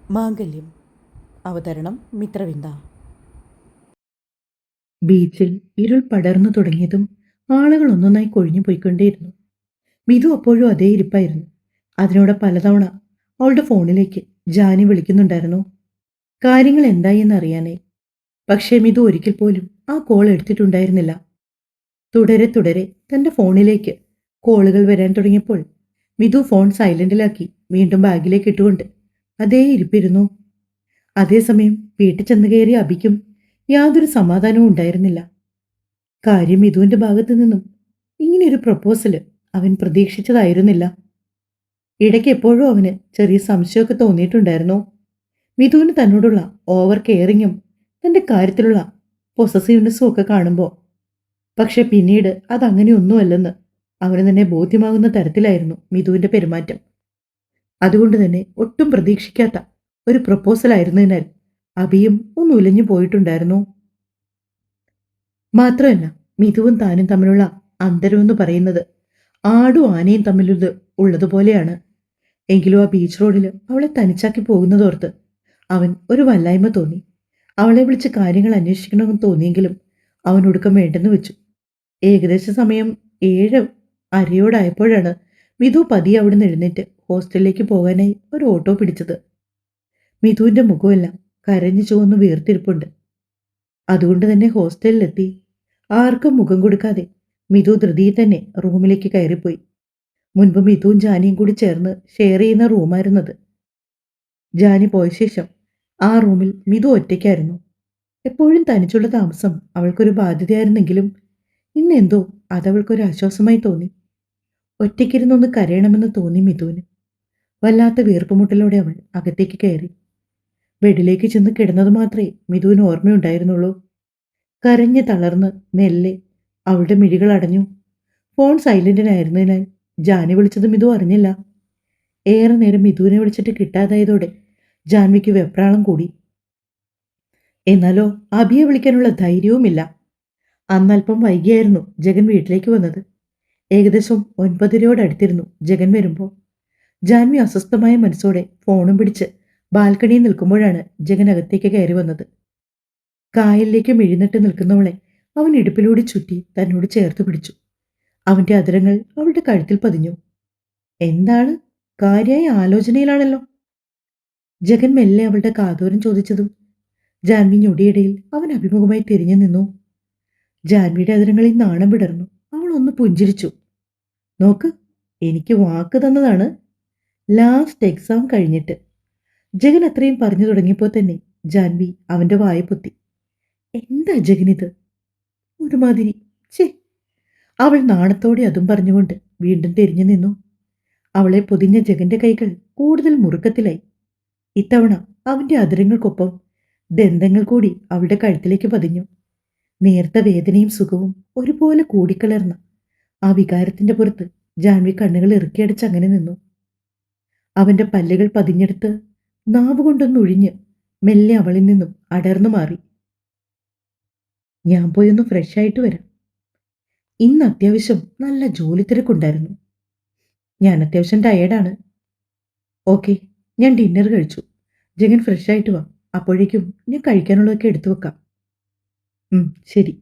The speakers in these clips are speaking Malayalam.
മാംഗല്യം. അവതരണം മിത്രവിന്ദ. ബീച്ചിൽ ഇരുൾ പടർന്നു തുടങ്ങിയതും ആളുകൾ ഒന്നൊന്നായി കൊഴിഞ്ഞു പോയിക്കൊണ്ടേയിരുന്നു. മിതു അപ്പോഴും അതേ ഇരിപ്പായിരുന്നു. അതിനോട് പലതവണ അവളുടെ ഫോണിലേക്ക് ജാനി വിളിക്കുന്നുണ്ടായിരുന്നു, കാര്യങ്ങൾ എന്തായി എന്നറിയാനായി. പക്ഷേ മിതു ഒരിക്കൽ പോലും ആ കോൾ എടുത്തിട്ടുണ്ടായിരുന്നില്ല. തുടരെ തുടരെ തന്റെ ഫോണിലേക്ക് കോളുകൾ വരാൻ തുടങ്ങിയപ്പോൾ മിതു ഫോൺ സൈലന്റിലാക്കി വീണ്ടും ബാഗിലേക്ക് ഇട്ടുകൊണ്ട് അതേ ഇരിപ്പിരുന്നു. അതേസമയം വീട്ടിൽ ചെന്ന് കയറിയ അബിക്കും യാതൊരു സമാധാനവും ഉണ്ടായിരുന്നില്ല. കാര്യം മിഥുവിന്റെ ഭാഗത്തു നിന്നും ഇങ്ങനെയൊരു പ്രപ്പോസല് അവൻ പ്രതീക്ഷിച്ചതായിരുന്നില്ല. ഇടയ്ക്ക് എപ്പോഴും അവന് ചെറിയ സംശയമൊക്കെ തോന്നിയിട്ടുണ്ടായിരുന്നു. മിഥുവിന് തന്നോടുള്ള ഓവർ കെയറിങ്ങും തന്റെ കാര്യത്തിലുള്ള പൊസസീവ്നെസ്സും ഒക്കെ കാണുമ്പോൾ. പക്ഷെ പിന്നീട് അതങ്ങനെയൊന്നുമല്ലെന്ന് അവന് തന്നെ ബോധ്യമാകുന്ന തരത്തിലായിരുന്നു മിഥുവിന്റെ പെരുമാറ്റം. അതുകൊണ്ട് തന്നെ ഒട്ടും പ്രതീക്ഷിക്കാത്ത ഒരു പ്രപ്പോസലായിരുന്നതിനാൽ അബിയും ഒന്ന് ഉലഞ്ഞു പോയിട്ടുണ്ടായിരുന്നു. മാത്രമല്ല, മിഥുവും താനും തമ്മിലുള്ള അന്തരമെന്ന് പറയുന്നത് ആടും ആനയും തമ്മിലുള്ളത് ഉള്ളതുപോലെയാണ്. എങ്കിലും ആ ബീച്ച് റോഡിൽ അവളെ തനിച്ചാക്കി പോകുന്നതോർത്ത് അവൻ ഒരു വല്ലായ്മ തോന്നി. അവളെ വിളിച്ച് കാര്യങ്ങൾ അന്വേഷിക്കണമെന്ന് തോന്നിയെങ്കിലും അവൻ ഒടുക്കം വേണ്ടെന്ന് വെച്ചു. ഏകദേശ സമയം 7 അരയോടായപ്പോഴാണ് മിഥു പതിയെ അവിടുന്ന് എഴുന്നേറ്റ് ഹോസ്റ്റലിലേക്ക് പോകാനായി ഒരു ഓട്ടോ പിടിച്ചത്. മിഥുവിന്റെ മുഖമെല്ലാം കരഞ്ഞു ചുവന്ന് വീർത്തിരിപ്പുണ്ട്. അതുകൊണ്ട് തന്നെ ഹോസ്റ്റലിലെത്തി ആർക്കും മുഖം കൊടുക്കാതെ മിഥു ധൃതിയിൽ തന്നെ റൂമിലേക്ക് കയറിപ്പോയി. മുൻപ് മിഥുവും ജാനിയും കൂടി ചേർന്ന് ഷെയർ ചെയ്യുന്ന റൂമായിരുന്നത്. ജാനി പോയ ശേഷം ആ റൂമിൽ മിഥു ഒറ്റയ്ക്കായിരുന്നു. എപ്പോഴും തനിച്ചുള്ള താമസം അവൾക്കൊരു ബാധ്യതയായിരുന്നെങ്കിലും ഇന്നെന്തോ അതവൾക്കൊരു ആശ്വാസമായി തോന്നി. ഒറ്റയ്ക്കിരുന്നൊന്ന് കരയണമെന്ന് തോന്നി മിഥുവിന്. വല്ലാത്ത വീർപ്പുമുട്ടലോടെ അവൾ അകത്തേക്ക് കയറി. ബെഡിലേക്ക് ചെന്ന് കിടന്നത് മാത്രമേ മിഥുവിന് ഓർമ്മയുണ്ടായിരുന്നുള്ളൂ. കരഞ്ഞ് തളർന്ന് മെല്ലെ അവളുടെ മിഴികൾ അടഞ്ഞു. ഫോൺ സൈലന്റിനായിരുന്നതിനാൽ ജാനി വിളിച്ചത് മിഥു അറിഞ്ഞില്ല. ഏറെ നേരം മിഥുവിനെ വിളിച്ചിട്ട് കിട്ടാതായതോടെ ജാൻവിക്ക് വെപ്രാളം കൂടി. എന്നാലോ അഭിയെ വിളിക്കാനുള്ള ധൈര്യവുമില്ല. അന്നല്പം വൈകിയായിരുന്നു ജഗൻ വീട്ടിലേക്ക് വന്നത്. ഏകദേശം 9:30 ജഗൻ വരുമ്പോൾ. ജാൻവി അസ്വസ്ഥമായ മനസ്സോടെ ഫോണും പിടിച്ച് ബാൽക്കണിയിൽ നിൽക്കുമ്പോഴാണ് ജഗൻ അകത്തേക്ക് കയറി വന്നത്. കായലിലേക്ക് മിഴിന്നിട്ട് നിൽക്കുന്നവളെ അവൻ ഇടുപ്പിലൂടെ ചുറ്റി തന്നോട് ചേർത്ത് പിടിച്ചു. അവന്റെ അധരങ്ങൾ അവളുടെ കഴുത്തിൽ പതിഞ്ഞു. എന്താണ്, കാര്യമായ ആലോചനയിലാണല്ലോ? ജഗൻ മെല്ലെ അവളുടെ കാതോരം ചോദിച്ചതും ജാൻവി ഞൊടിയിടയിൽ അവൻ അഭിമുഖമായി തിരിഞ്ഞു നിന്നു. ജാൻവിയുടെ അധരങ്ങളിൽ നാണം വിടർന്നു. അവൾ ഒന്ന് പുഞ്ചിരിച്ചു. നോക്ക്, എനിക്ക് വാക്ക് തന്നതാണ്. ലാസ്റ്റ് എക്സാം കഴിഞ്ഞിട്ട്. ജഗൻ അത്രയും പറഞ്ഞു തുടങ്ങിയപ്പോൾ തന്നെ ജാൻവി അവന്റെ വായ പൊത്തി. എന്താ ജഗനിത്? ഒരുമാതിരി ചേ. അവൾ നാണത്തോടെ അതും പറഞ്ഞുകൊണ്ട് വീണ്ടും തിരിഞ്ഞു നിന്നു. അവളെ പൊതിഞ്ഞ ജഗന്റെ കൈകൾ കൂടുതൽ മുറുക്കത്തിലായി. ഇത്തവണ അവന്റെ അധരങ്ങൾക്കൊപ്പം ദന്തങ്ങൾ കൂടി അവളുടെ കഴുത്തിലേക്ക് പതിഞ്ഞു. നേർത്ത വേദനയും സുഖവും ഒരുപോലെ കൂടിക്കലർന്ന ആ വികാരത്തിന്റെ പുറത്ത് ജാൻവി കണ്ണുകൾ ഇറുക്കിയടച്ച് അങ്ങനെ നിന്നു. അവന്റെ പല്ലുകൾ പതിഞ്ഞെടുത്ത് നാവുകൊണ്ടൊന്ന് ഒഴിഞ്ഞ് മെല്ലെ അവളിൽ നിന്നും അടർന്നു മാറി. ഞാൻ പോയി ഒന്ന് ഫ്രഷ് ആയിട്ട് വരാം. ഇന്ന് അത്യാവശ്യം നല്ല ജോലി തിരക്കുണ്ടായിരുന്നു. ഞാൻ അത്യാവശ്യം ടയേർഡാണ്. ഓക്കെ, ഞാൻ ഡിന്നർ കഴിച്ചു. ജഗൻ ഫ്രഷ് ആയിട്ട് വാ. അപ്പോഴേക്കും ഞാൻ കഴിക്കാനുള്ളതൊക്കെ എടുത്തു വെക്കാം. ശരി.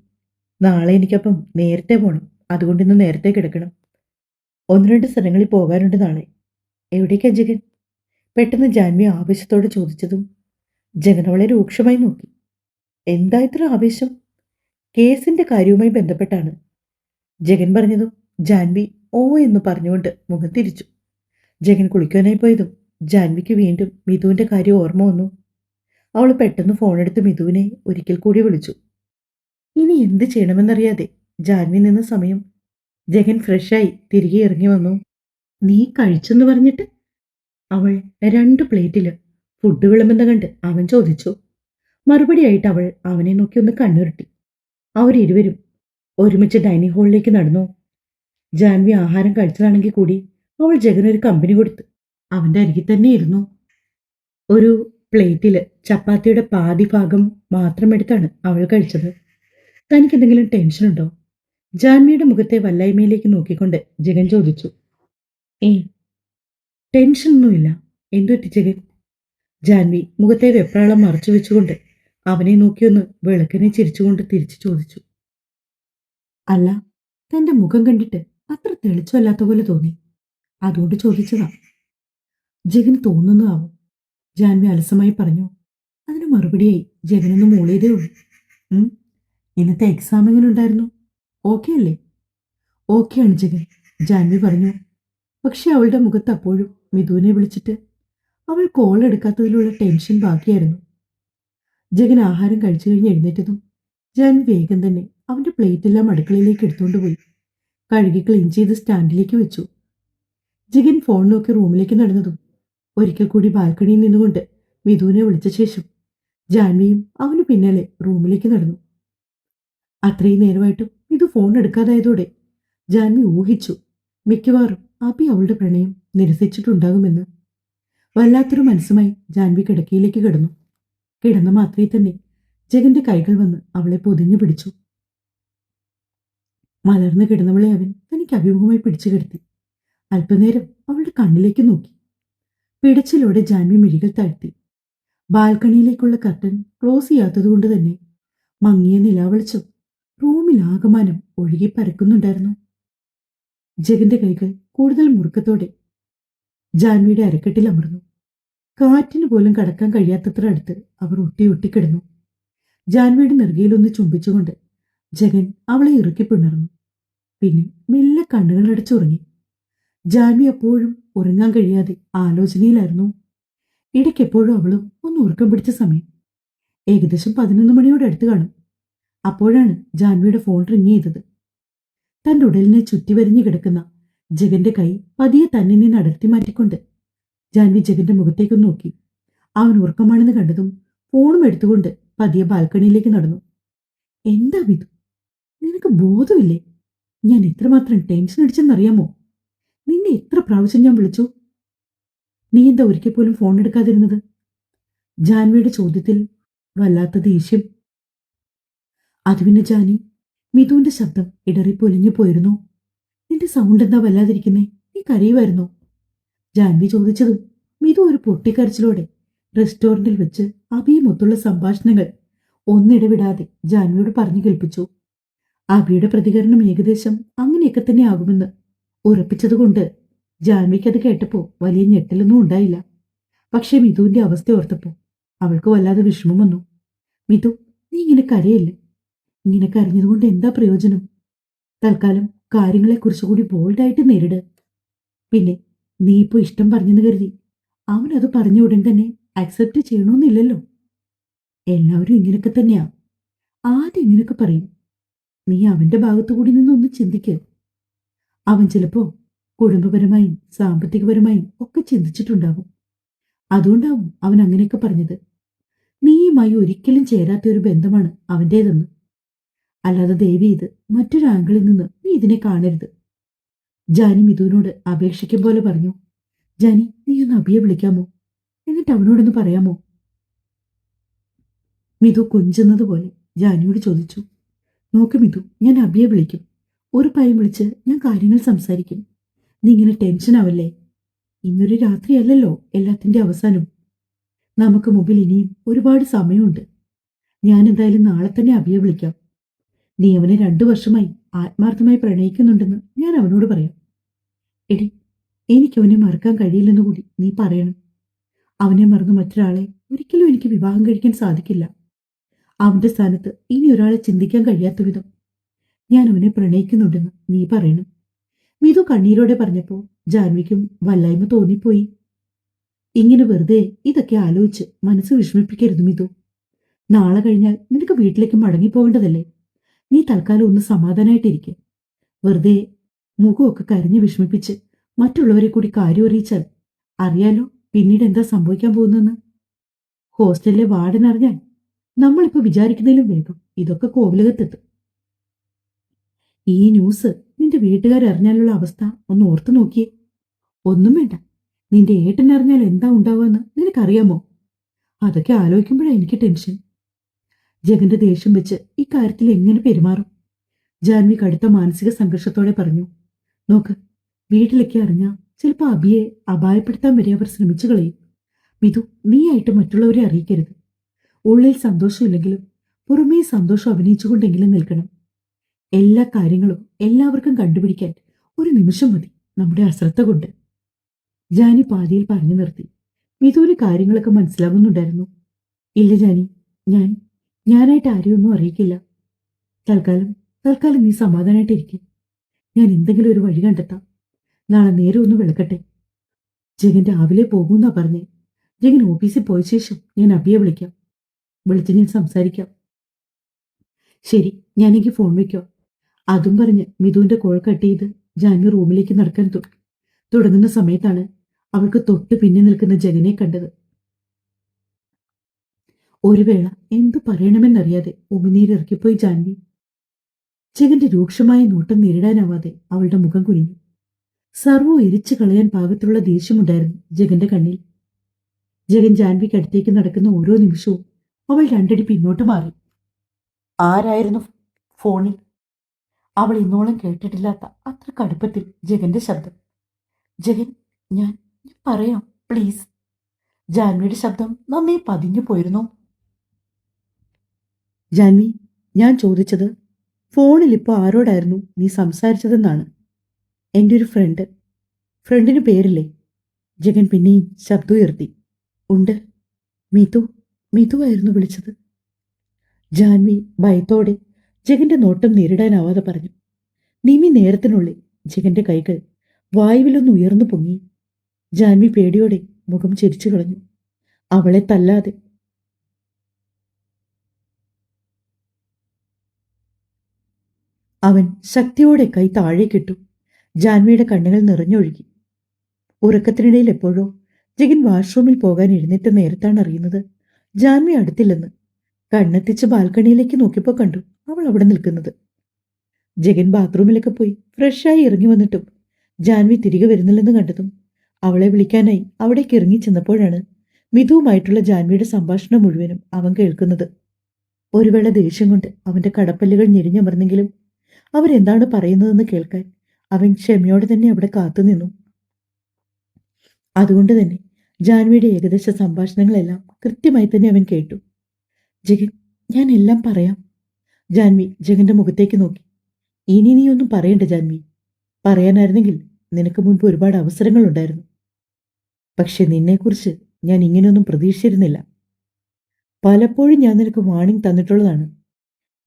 നാളെ എനിക്കപ്പം നേരത്തെ പോകണം. അതുകൊണ്ട് ഇന്ന് നേരത്തെ കിടക്കണം. 1-2 സ്ഥലങ്ങളിൽ പോകാനുണ്ട് നാളെ. എവിടേക്കാ ജഗൻ? പെട്ടെന്ന് ജാൻവി ആവേശത്തോടെ ചോദിച്ചതും ജഗൻ അവളെ രൂക്ഷമായി നോക്കി. എന്താ ഇത്ര ആവേശം? കേസിന്റെ കാര്യവുമായി ബന്ധപ്പെട്ടാണ്. ജഗൻ പറഞ്ഞതും ജാൻവി ഓ എന്ന് പറഞ്ഞുകൊണ്ട് മുഖം തിരിച്ചു. ജഗൻ കുളിക്കാനായി പോയതും ജാൻവിക്ക് വീണ്ടും മിഥുവിന്റെ കാര്യം ഓർമ്മ വന്നു. അവൾ പെട്ടെന്ന് ഫോണെടുത്ത് മിഥുവിനെ ഒരിക്കൽ കൂടി വിളിച്ചു. ഇനി എന്ത് ചെയ്യണമെന്നറിയാതെ ജാൻവി നിന്ന സമയം ജഗൻ ഫ്രഷായി തിരികെ ഇറങ്ങി വന്നു. നീ കഴിച്ചെന്ന് പറഞ്ഞിട്ട്? അവൾ 2 പ്ലേറ്റില് ഫുഡ് വിളമ്പെന്ന് കണ്ട് അവൻ ചോദിച്ചു. മറുപടിയായിട്ട് അവൾ അവനെ നോക്കി ഒന്ന് കണ്ണുരുട്ടി. അവരിരുവരും ഒരുമിച്ച് ഡൈനിങ് ഹാളിലേക്ക് നടന്നു. ജാൻവി ആഹാരം കഴിച്ചതാണെങ്കിൽ കൂടി അവൾ ജഗനൊരു കമ്പനി കൊടുത്ത് അവന്റെ അരികിൽ തന്നെ ഇരുന്നു. ഒരു പ്ലേറ്റില് ചപ്പാത്തിയുടെ പാതി ഭാഗം മാത്രം എടുത്താണ് അവൾ കഴിച്ചത്. തനിക്ക് എന്തെങ്കിലും ടെൻഷനുണ്ടോ? ജാൻവിയുടെ മുഖത്തെ വല്ലായ്മയിലേക്ക് നോക്കിക്കൊണ്ട് ജഗൻ ചോദിച്ചു. ഏയ്, ടെൻഷനൊന്നുമില്ല. എന്തുപറ്റി ജഗൻ? ജാൻവി മുഖത്തെ വെപ്രാളം മറച്ചു വെച്ചുകൊണ്ട് അവനെ നോക്കിയൊന്ന് വിളക്കിനെ ചിരിച്ചുകൊണ്ട് തിരിച്ചു ചോദിച്ചു. അല്ല, തന്റെ മുഖം കണ്ടിട്ട് അത്ര തെളിച്ചമല്ലാത്ത പോലെ തോന്നി. അതുകൊണ്ട് ചോദിച്ചതാ. ജഗന് തോന്നുന്നതാവും. ജാൻവി അലസമായി പറഞ്ഞു. അതിന് മറുപടിയായി ജഗനൊന്ന് മൂളിയതേ ഉള്ളൂ. ഇന്നത്തെ എക്സാം എങ്ങനെ ഉണ്ടായിരുന്നു? ഓക്കെ അല്ലേ? ഓക്കെയാണ് ജഗൻ, ജാൻവി പറഞ്ഞു. പക്ഷെ അവളുടെ മുഖത്ത് അപ്പോഴും മിഥുവിനെ വിളിച്ചിട്ട് അവൾ കോൾ എടുക്കാത്തതിലുള്ള ടെൻഷൻ ബാക്കിയായിരുന്നു. ജഗൻ ആഹാരം കഴിച്ചു കഴിഞ്ഞ് എഴുന്നേറ്റതും ജാൻവി വേഗം തന്നെ അവന്റെ പ്ലേറ്റെല്ലാം അടുക്കളയിലേക്ക് എടുത്തുകൊണ്ട് പോയി കഴുകി ക്ലീൻ ചെയ്ത് സ്റ്റാൻഡിലേക്ക് വെച്ചു. ജഗൻ ഫോൺ നോക്കി റൂമിലേക്ക് നടന്നതും ഒരിക്കൽ കൂടി ബാൽക്കണിയിൽ നിന്നുകൊണ്ട് മിഥുവിനെ വിളിച്ച ശേഷം ജാൻവിയും അവന് പിന്നാലെ റൂമിലേക്ക് നടന്നു. അത്രയും നേരമായിട്ടും ഇത് ഫോൺ എടുക്കാതായതോടെ ജാൻവി ഊഹിച്ചു മിക്കവാറും അബി അവളുടെ പ്രണയം നിരസിച്ചിട്ടുണ്ടാകുമെന്ന്. വല്ലാത്തൊരു മനസ്സുമായി ജാൻവി കിടക്കയിലേക്ക് കിടന്നു. കിടന്ന മാത്രമേ തന്നെ ജഗന്റെ കൈകൾ വന്ന് അവളെ പൊതിഞ്ഞു പിടിച്ചു. മലർന്നു കിടന്നവളെ അവൻ തനിക്ക് അഭിമുഖമായി പിടിച്ചു കിടത്തി. അല്പനേരം അവളുടെ കണ്ണിലേക്ക് നോക്കി. പിടച്ചിലൂടെ ജാൻവി മിഴികൾ താഴ്ത്തി. ബാൽക്കണിയിലേക്കുള്ള കർട്ടൻ ക്ലോസ് ചെയ്യാത്തതുകൊണ്ട് തന്നെ മങ്ങിയ നിലാവെളിച്ചം റൂമിൽ ആകമാനം ഒഴുകി പരക്കുന്നുണ്ടായിരുന്നു. ജഗന്റെ കൈകൾ കൂടുതൽ മുറുക്കത്തോടെ ജാൻവിയുടെ അരക്കെട്ടിൽ അമർന്നു. കാറ്റിന് പോലും കടക്കാൻ കഴിയാത്തത്ര അടുത്ത് അവർ ഒട്ടിക്കിടന്നു. ജാൻവിയുടെ നെറുകയിലൊന്ന് ചുംബിച്ചുകൊണ്ട് ജഗൻ അവളെ ഇറുക്കി പിണർന്നു. പിന്നെ മെല്ലെ കണ്ണുകളടച്ചുറങ്ങി. ജാൻവി അപ്പോഴും ഉറങ്ങാൻ കഴിയാതെ ആലോചനയിലായിരുന്നു. ഇടയ്ക്കെപ്പോഴും അവളും ഒന്ന് ഉറക്കം പിടിച്ച സമയം. ഏകദേശം 11 മണിയോട് അടുത്ത് കാണും. അപ്പോഴാണ് ജാൻവിയുടെ ഫോൺ റിങ് ചെയ്തത്. തന്റെ ഉടലിനെ ചുറ്റിവരിഞ്ഞു കിടക്കുന്ന ജഗന്റെ കൈ പതിയെ തന്നെ നിന്ന് അടർത്തി മാറ്റിക്കൊണ്ട് ജാൻവി ജഗന്റെ മുഖത്തേക്ക് നോക്കി. അവൻ ഉറക്കമാണെന്ന് കണ്ടതും ഫോണും എടുത്തുകൊണ്ട് പതിയെ ബാൽക്കണിയിലേക്ക് നടന്നു. എന്താ വിധു, നിനക്ക് ബോധമില്ലേ? ഞാൻ എത്രമാത്രം ടെൻഷൻ അടിച്ചെന്നറിയാമോ? നിന്നെ എത്ര പ്രാവശ്യം ഞാൻ വിളിച്ചു? നീ എന്താ ഒരിക്കൽ പോലും ഫോൺ എടുക്കാതിരുന്നത്? ജാൻവിയുടെ ചോദ്യത്തിൽ വല്ലാത്ത ദേഷ്യം. അത് പിന്നെ ജാനി, മിഥുവിന്റെ ശബ്ദം ഇടറിപ്പൊലിഞ്ഞു പോയിരുന്നു. നിന്റെ സൗണ്ട് എന്താ വല്ലാതിരിക്കുന്നേ? നീ കരയുമായിരുന്നോ? ജാൻവി ചോദിച്ചതും മിഥു ഒരു പൊട്ടിക്കരച്ചിലോടെ റെസ്റ്റോറന്റിൽ വെച്ച് അബിയുമൊത്തുള്ള സംഭാഷണങ്ങൾ ഒന്നിടവിടാതെ ജാൻവിയോട് പറഞ്ഞു കേൾപ്പിച്ചു. അബിയുടെ പ്രതികരണം ഏകദേശം അങ്ങനെയൊക്കെ തന്നെ ആകുമെന്ന് ഉറപ്പിച്ചതുകൊണ്ട് ജാൻവിക്ക് അത് കേട്ടപ്പോ വലിയ ഞെട്ടലൊന്നും ഉണ്ടായില്ല. പക്ഷേ മിഥുവിന്റെ അവസ്ഥ ഓർത്തപ്പോ അവൾക്ക് വല്ലാതെ വിഷമം വന്നു. മിഥു, നീ ഇങ്ങനെ കരയില്ല. ഇങ്ങനെ കരഞ്ഞതുകൊണ്ട് എന്താ പ്രയോജനം? തൽക്കാലം കാര്യങ്ങളെക്കുറിച്ച് കൂടി ബോൾഡായിട്ട് നേരിട്. പിന്നെ നീ ഇപ്പോ ഇഷ്ടം പറഞ്ഞെന്ന് കരുതി അവനത് പറഞ്ഞ ഉടൻ തന്നെ അക്സെപ്റ്റ് ചെയ്യണമെന്നില്ലല്ലോ. എല്ലാവരും ഇങ്ങനെയൊക്കെ തന്നെയാ. ആദ്യം ഇങ്ങനെയൊക്കെ പറയും. നീ അവന്റെ ഭാഗത്തു കൂടി നിന്നൊന്ന് ചിന്തിക്ക്. അവൻ ചിലപ്പോ കുടുംബപരമായും സാമ്പത്തികപരമായും ഒക്കെ ചിന്തിച്ചിട്ടുണ്ടാവും. അതുകൊണ്ടാവും അവൻ അങ്ങനെയൊക്കെ പറഞ്ഞത്. നീയുമായി ഒരിക്കലും ചേരാത്ത ഒരു ബന്ധമാണ് അവൻ്റേതെന്ന്. അല്ലാതെ ദേവി ഇത് മറ്റൊരു ആംഗിളിൽ നിന്ന് നീ ഇതിനെ കാണരുത്. ജാനി മിഥുവിനോട് അപേക്ഷിക്കും പോലെ പറഞ്ഞു. ജാനി, നീ ഒന്ന് അബിയെ വിളിക്കാമോ? എന്നിട്ട് അവനോടൊന്ന് പറയാമോ? മിഥു കൊഞ്ചുന്നത് പോലെ ജാനിയോട് ചോദിച്ചു. നോക്ക് മിഥു, ഞാൻ അബിയെ വിളിക്കും. ഒരു പയം വിളിച്ച് ഞാൻ കാര്യങ്ങൾ സംസാരിക്കും. നീ ഇങ്ങനെ ടെൻഷൻ ആവല്ലേ. ഇന്നൊരു രാത്രിയല്ലല്ലോ എല്ലാത്തിൻ്റെ അവസാനം. നമുക്ക് മുമ്പിൽ ഇനിയും ഒരുപാട് സമയമുണ്ട്. ഞാൻ എന്തായാലും നാളെ തന്നെ അബിയെ വിളിക്കാം. നീ അവനെ 2 വർഷമായി ആത്മാർത്ഥമായി പ്രണയിക്കുന്നുണ്ടെന്ന് ഞാൻ അവനോട് പറയാം. എടി, എനിക്കവനെ മറക്കാൻ കഴിയില്ലെന്ന് കൂടി നീ പറയണം. അവനെ മറന്ന് മറ്റൊരാളെ ഒരിക്കലും എനിക്ക് വിവാഹം കഴിക്കാൻ സാധിക്കില്ല. അവന്റെ സ്ഥാനത്ത് ഇനി ഒരാളെ ചിന്തിക്കാൻ കഴിയാത്ത വിധം ഞാൻ അവനെ പ്രണയിക്കുന്നുണ്ടെന്ന് നീ പറയണം. മിഥു കണ്ണീരോടെ പറഞ്ഞപ്പോൾ ജാൻവിക്കും വല്ലായ്മ തോന്നിപ്പോയി. ഇങ്ങനെ വെറുതെ ഇതൊക്കെ ആലോചിച്ച് മനസ്സ് വിഷമിപ്പിക്കരുത് മിഥു. നാളെ കഴിഞ്ഞാൽ നിനക്ക് വീട്ടിലേക്ക് മടങ്ങിപ്പോകേണ്ടതല്ലേ. നീ തൽക്കാലം ഒന്ന് സമാധാനമായിട്ടിരിക്കെ. വെറുതെ മുഖമൊക്കെ കരഞ്ഞ് വിഷമിപ്പിച്ച് മറ്റുള്ളവരെ കൂടി കാര്യം അറിയിച്ചാൽ അറിയാലോ പിന്നീട് എന്താ സംഭവിക്കാൻ പോകുന്നെന്ന്. ഹോസ്റ്റലിലെ വാർഡൻ അറിഞ്ഞാൽ നമ്മളിപ്പോ വിചാരിക്കുന്നതിലും വേഗം ഇതൊക്കെ കോവിലകത്തെത്തും. ഈ ന്യൂസ് നിന്റെ വീട്ടുകാരറിഞ്ഞാലുള്ള അവസ്ഥ ഒന്ന് ഓർത്തു നോക്കിയേ. ഒന്നും വേണ്ട, നിന്റെ ഏട്ടൻ അറിഞ്ഞാൽ എന്താ ഉണ്ടാവുകയെന്ന് നിനക്കറിയാമോ? അതൊക്കെ ആലോചിക്കുമ്പോഴാണ് എനിക്ക് ടെൻഷൻ. ജഗന്റെ ദേഷ്യം വെച്ച് ഇക്കാര്യത്തിൽ എങ്ങനെ പെരുമാറും? ജാൻവി കടുത്ത മാനസിക സംഘർഷത്തോടെ പറഞ്ഞു. നോക്ക്, വീട്ടിലൊക്കെ അറിഞ്ഞാൽ ചിലപ്പോൾ അബിയെ അപായപ്പെടുത്താൻ വരെ അവർ ശ്രമിച്ചു കളയും. മിതു, നീയായിട്ട് മറ്റുള്ളവരെ അറിയിക്കരുത്. ഉള്ളിൽ സന്തോഷമില്ലെങ്കിലും പുറമേ സന്തോഷം അഭിനയിച്ചുകൊണ്ടെങ്കിലും നിൽക്കണം. എല്ലാ കാര്യങ്ങളും എല്ലാവർക്കും കണ്ടുപിടിക്കാൻ ഒരു നിമിഷം മതി നമ്മുടെ അശ്രദ്ധ കൊണ്ട്. ജാനി പാതിയിൽ പറഞ്ഞു നിർത്തി. മിതുവിന് കാര്യങ്ങളൊക്കെ മനസ്സിലാവുന്നുണ്ടായിരുന്നു. ഇല്ല ജാനി, ഞാൻ ഞാനായിട്ട് ആരെയൊന്നും അറിയിക്കില്ല. തൽക്കാലം തൽക്കാലം നീ സമാധാനമായിട്ടിരിക്കും. ഞാൻ എന്തെങ്കിലും ഒരു വഴി കണ്ടെത്താം. നാളെ നേരെ ഒന്ന് വിളക്കട്ടെ. ജഗൻ രാവിലെ പോകുന്നാ പറഞ്ഞേ. ജഗൻ ഓഫീസിൽ പോയ ശേഷം ഞാൻ അബിയെ വിളിക്കാം. വിളിച്ച് ഞാൻ സംസാരിക്കാം. ശരി, ഞാനെനിക്ക് ഫോൺ വയ്ക്കാം. അതും പറഞ്ഞ് മിഥുവിന്റെ കോൾ കട്ട് ചെയ്ത് ജാൻവി റൂമിലേക്ക് നടക്കാൻ തുടങ്ങുന്ന സമയത്താണ് അവൾക്ക് തൊട്ട് പിന്നെ നിൽക്കുന്ന ജഗനെ കണ്ടത്. ഒരു വേള എന്തു പറയണമെന്നറിയാതെ ഉമിനീരിറക്കിപ്പോയി ജാൻവി. ജഗന്റെ രൂക്ഷമായ നോട്ടം നേരിടാനാവാതെ അവളുടെ മുഖം കുനിഞ്ഞു. സർവ്വം എരിച്ചു കളയാൻ പാകത്തിലുള്ള ദേഷ്യമുണ്ടായിരുന്നു ജഗന്റെ കണ്ണിൽ. ജഗൻ ജാൻവിക്ക് അടുത്തേക്ക് നടക്കുന്ന ഓരോ നിമിഷവും അവൾ രണ്ടടി പിന്നോട്ട് മാറി. ആരായിരുന്നു ഫോണിൽ? അവൾ ഇന്നോളം കേട്ടിട്ടില്ലാത്ത അത്ര കടുപ്പത്തിൽ ജഗന്റെ ശബ്ദം. ജഗൻ, ഞാൻ പറയാം, പ്ലീസ്. ജാൻവിയുടെ ശബ്ദം നന്നേ പതിഞ്ഞു പോയിരുന്നു. ജാൻവി, ഞാൻ ചോദിച്ചത് ഫോണിൽ ഇപ്പോൾ ആരോടായിരുന്നു നീ സംസാരിച്ചതെന്നാണ്. എൻ്റെ ഒരു ഫ്രണ്ടിന് പേരില്ലേ? ജഗൻ പിന്നെയും ശബ്ദം ഉയർത്തി. ഉണ്ട്, മിതു ആയിരുന്നു വിളിച്ചത്. ജാൻവി ഭയത്തോടെ ജഗന്റെ നോട്ടം നേരിടാനാവാതെ പറഞ്ഞു. നിമി നേരത്തിനുള്ളിൽ ജഗന്റെ കൈകൾ വായുവിലൊന്ന് ഉയർന്നു പൊങ്ങി. ജാൻവി പേടിയോടെ മുഖം ചിരിച്ചു കളഞ്ഞു. അവളെ തല്ലാതെ. അവൻ ശക്തിയോടെ കൈ താഴേക്കിട്ടു. ജാൻവിയുടെ കണ്ണുകൾ നിറഞ്ഞൊഴുകി. ഉറക്കത്തിനിടയിൽ എപ്പോഴോ ജഗൻ വാഷ്റൂമിൽ പോകാൻ എഴുന്നേറ്റ നേരത്താണ് അറിയുന്നത് ജാൻവി അടുത്തില്ലെന്ന്. കണ്ണെത്തിച്ച് ബാൽക്കണിയിലേക്ക് നോക്കിയപ്പോൾ കണ്ടു അവൾ അവിടെ നിൽക്കുന്നത്. ജഗൻ ബാത്റൂമിലൊക്കെ പോയി ഫ്രഷായി ഇറങ്ങി വന്നിട്ടും ജാൻവി തിരികെ വരുന്നില്ലെന്ന് കണ്ടതും അവളെ വിളിക്കാനായി അവിടേക്ക് ഇറങ്ങി ചെന്നപ്പോഴാണ് മിഥുവുമായിട്ടുള്ള ജാൻവിയുടെ സംഭാഷണം മുഴുവനും അവൻ കേൾക്കുന്നത്. ഒരു വേള ദേഷ്യം കൊണ്ട് അവന്റെ കടപ്പല്ലുകൾ ഞെരിഞ്ഞമർന്നെങ്കിലും അവരെന്താണ് പറയുന്നതെന്ന് കേൾക്കാൻ അവൻ ക്ഷമയോടെ തന്നെ അവിടെ കാത്തുനിന്നു. അതുകൊണ്ട് തന്നെ ജാൻവിയുടെ ഏകദേശ സംഭാഷണങ്ങളെല്ലാം കൃത്യമായി തന്നെ അവൻ കേട്ടു. ജഗൻ, ഞാൻ എല്ലാം പറയാം. ജാൻവി ജഗന്റെ മുഖത്തേക്ക് നോക്കി. ഇനി നീ ഒന്നും പറയണ്ട ജാൻവി. പറയാനായിരുന്നെങ്കിൽ നിനക്ക് മുൻപ് ഒരുപാട് അവസരങ്ങളുണ്ടായിരുന്നു. പക്ഷെ നിന്നെക്കുറിച്ച് ഞാൻ ഇങ്ങനെയൊന്നും പ്രതീക്ഷിച്ചിരുന്നില്ല. പലപ്പോഴും ഞാൻ നിനക്ക് വാണിംഗ് തന്നിട്ടുള്ളതാണ്.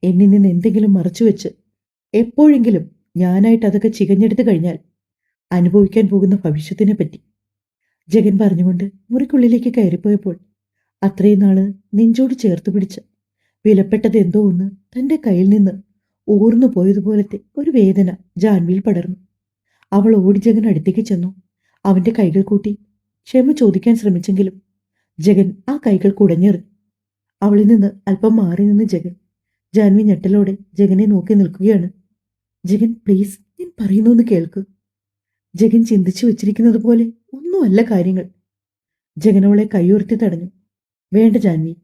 എന്നിൽ നിന്ന് എന്തെങ്കിലും മറച്ചുവെച്ച് എപ്പോഴെങ്കിലും ഞാനായിട്ട് അതൊക്കെ ചികഞ്ഞെടുത്തു കഴിഞ്ഞാൽ അനുഭവിക്കാൻ പോകുന്ന ഭവിഷ്യത്തിനെ പറ്റി. ജഗൻ പറഞ്ഞുകൊണ്ട് മുറിക്കുള്ളിലേക്ക് കയറിപ്പോയപ്പോൾ അത്രയും നാള് നെഞ്ചോട് ചേർത്ത് പിടിച്ച വിലപ്പെട്ടത് എന്തോ ഒന്ന് തന്റെ കയ്യിൽ നിന്ന് ഊർന്നു പോയതുപോലത്തെ ഒരു വേദന ജാൻവിയിൽ പടർന്നു. അവൾ ഓടി ജഗൻ അടുത്തേക്ക് ചെന്നു. അവന്റെ കൈകൾ കൂട്ടി ക്ഷമ ചോദിക്കാൻ ശ്രമിച്ചെങ്കിലും ജഗൻ ആ കൈകൾ കുടഞ്ഞെറിഞ്ഞു. അവളിൽ നിന്ന് അല്പം മാറി നിന്ന് ജാൻവി ഞെട്ടലോടെ ജഗനെ നോക്കി നിൽക്കുകയാണ്. ജഗൻ, പ്ലീസ്, ഞാൻ പറയുന്നൊന്ന് കേൾക്ക്. ജഗൻ ചിന്തിച്ചു വെച്ചിരിക്കുന്നത് പോലെ ഒന്നുമല്ല കാര്യങ്ങൾ. ജഗനവളെ കൈയുയർത്തി തടഞ്ഞു. വേണ്ട ജാൻവി,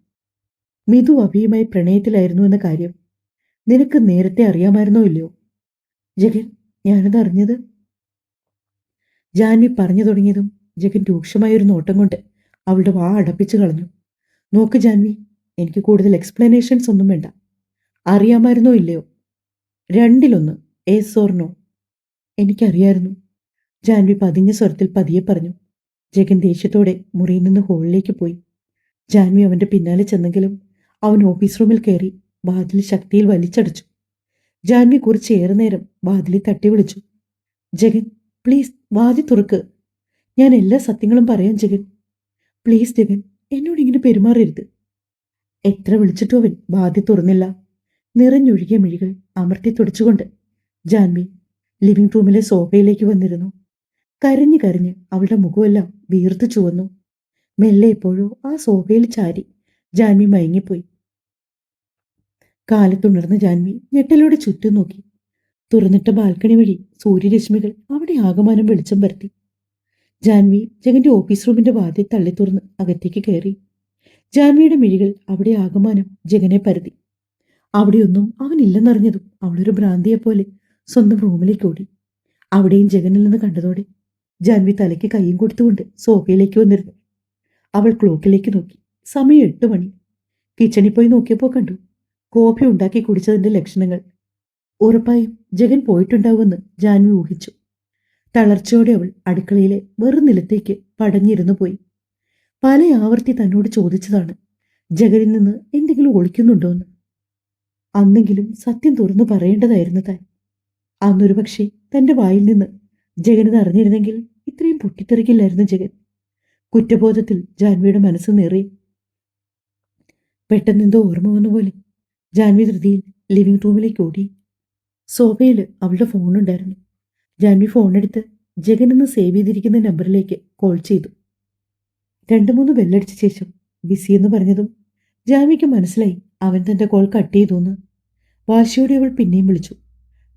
മിഥു അഭിയുമായി പ്രണയത്തിലായിരുന്നു എന്ന കാര്യം നിനക്ക് നേരത്തെ അറിയാമായിരുന്നോ ഇല്ലയോ? ജഗൻ, ഞാനത് അറിഞ്ഞത്. ജാൻവി പറഞ്ഞു തുടങ്ങിയതും ജഗൻ രൂക്ഷമായൊരു നോട്ടം കൊണ്ട് അവളുടെ വാ അടപ്പിച്ചു കളഞ്ഞു. നോക്ക് ജാൻവി, എനിക്ക് കൂടുതൽ എക്സ്പ്ലനേഷൻസ് ഒന്നും വേണ്ട. അറിയാമായിരുന്നോ ഇല്ലയോ? രണ്ടിലൊന്ന്, യെസ് ഓർ നോ. എനിക്കറിയായിരുന്നു. ജാൻവി പതിഞ്ഞ സ്വരത്തിൽ പതിയെ പറഞ്ഞു. ജഗൻ ദേഷ്യത്തോടെ മുറിയിൽ നിന്ന് ഹോളിലേക്ക് പോയി. ജാൻവി അവന്റെ പിന്നാലെ ചെന്നെങ്കിലും അവൻ ഓഫീസ് റൂമിൽ കയറി വാതിൽ ശക്തിയിൽ വലിച്ചടച്ചു. ജാൻവി കുറച്ചേറെ നേരം വാതിലിൽ തട്ടി വിളിച്ചു. ജഗൻ, പ്ലീസ് വാതിൽ തുറക്ക്. ഞാൻ എല്ലാ സത്യങ്ങളും പറയാം ജഗൻ. പ്ലീസ് ജഗൻ, എന്നോട് ഇങ്ങനെ പെരുമാറരുത്. എത്ര വിളിച്ചിട്ടും അവൻ വാതിൽ തുറന്നില്ല. നിറഞ്ഞൊഴുകിയ മിഴികൾ അമർത്തി തുടച്ചുകൊണ്ട് ജാൻവി ലിവിംഗ് റൂമിലെ സോഫയിലേക്ക് വന്നിരുന്നു. കരഞ്ഞു കരഞ്ഞ് അവളുടെ മുഖമെല്ലാം വീർത്തു ചുവന്നു. മെല്ലെ എപ്പോഴോ ആ സോഫയിൽ ചാരി ജാൻവി മയങ്ങിപ്പോയി. കാലത്തുണർന്ന ജാൻവി ഞെട്ടലോടെ ചുറ്റും നോക്കി. തുറന്നിട്ട ബാൽക്കണി വഴി സൂര്യരശ്മികൾ അവിടെ ആകമാനം വെളിച്ചം പരത്തി. ജാൻവി ജഗന്റെ ഓഫീസ് റൂമിന്റെ വാതിൽ തള്ളി തുറന്ന് അകത്തേക്ക് കയറി. ജാൻവിയുടെ മിഴികൾ അവിടെ ആകമാനം ജഗനെ പരതി. അവിടെയൊന്നും അവനില്ലെന്നറിഞ്ഞതും അവളൊരു ഭ്രാന്തിയെപ്പോലെ സ്വന്തം റൂമിലേക്ക് ഓടി. അവിടെയും ജഗനിൽ നിന്ന് കണ്ടതോടെ ജാൻവി തലയ്ക്ക് കൈയും കൊടുത്തുകൊണ്ട് സോഫയിലേക്ക് വന്നിരുന്നു. അവൾ ക്ലോക്കിലേക്ക് നോക്കി. സമയം 8 മണി. കിച്ചണിൽ പോയി നോക്കിയപ്പോൾ കണ്ടു കോഫി ഉണ്ടാക്കി കുടിച്ചതിന്റെ ലക്ഷണങ്ങൾ. ഉറപ്പായും ജഗൻ പോയിട്ടുണ്ടാവുമെന്ന് ജാൻവി ഊഹിച്ചു. തളർച്ചയോടെ അവൾ അടുക്കളയിലെ വെറും നിലത്തേക്ക് പടഞ്ഞിരുന്നു പോയി. പല ആവർത്തി തന്നോട് ചോദിച്ചതാണ് ജഗനിൽ നിന്ന് എന്തെങ്കിലും ഒളിക്കുന്നുണ്ടോ എന്ന്. അന്നെങ്കിലും സത്യം തുറന്നു പറയേണ്ടതായിരുന്നു താൻ. അന്നൊരു പക്ഷേ തന്റെ വായിൽ നിന്ന് ജഗനത് അറിഞ്ഞിരുന്നെങ്കിൽ ഇത്രയും പൊട്ടിത്തെറിക്കില്ലായിരുന്നു ജഗൻ. കുറ്റബോധത്തിൽ ജാൻവിയുടെ മനസ്സ് നിറയെ. പെട്ടെന്നെന്തോ ഓർമ്മ വന്ന പോലെ ജാൻവി ധൃതിയിൽ ലിവിംഗ് റൂമിലേക്ക് ഓടി. സോഫയിൽ അവളുടെ ഫോണുണ്ടായിരുന്നു. ജാൻവി ഫോണെടുത്ത് ജഗൻ എന്ന് സേവ് ചെയ്തിരിക്കുന്ന നമ്പറിലേക്ക് കോൾ ചെയ്തു. 2-3 ബെല്ലടിച്ച ശേഷം ബിസി എന്ന് പറഞ്ഞതും ജാൻവിക്ക് മനസ്സിലായി അവൻ തന്റെ കോൾ കട്ട് ചെയ്തുവെന്ന്. വാശിയോടെ അവൾ പിന്നെയും വിളിച്ചു.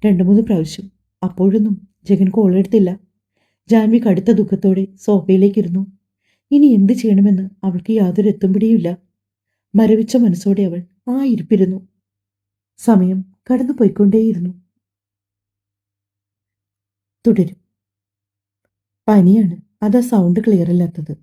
2-3 പ്രാവശ്യം. അപ്പോഴൊന്നും ജഗൻ കോൾ എടുത്തില്ല. ജാൻവി കടുത്ത ദുഃഖത്തോടെ സോഫയിലേക്കിരുന്നു. ഇനി എന്ത് ചെയ്യണമെന്ന് അവൾക്ക് യാതൊരു എത്തുംപിടിയുമില്ല. മരവിച്ച മനസ്സോടെ അവൾ ആ ഇരിപ്പിരുന്നു. സമയം കടന്നു പോയിക്കൊണ്ടേയിരുന്നു. തുടരും. പനിയാണ്, അതാ സൗണ്ട് ക്ലിയർ അല്ലാത്തത്.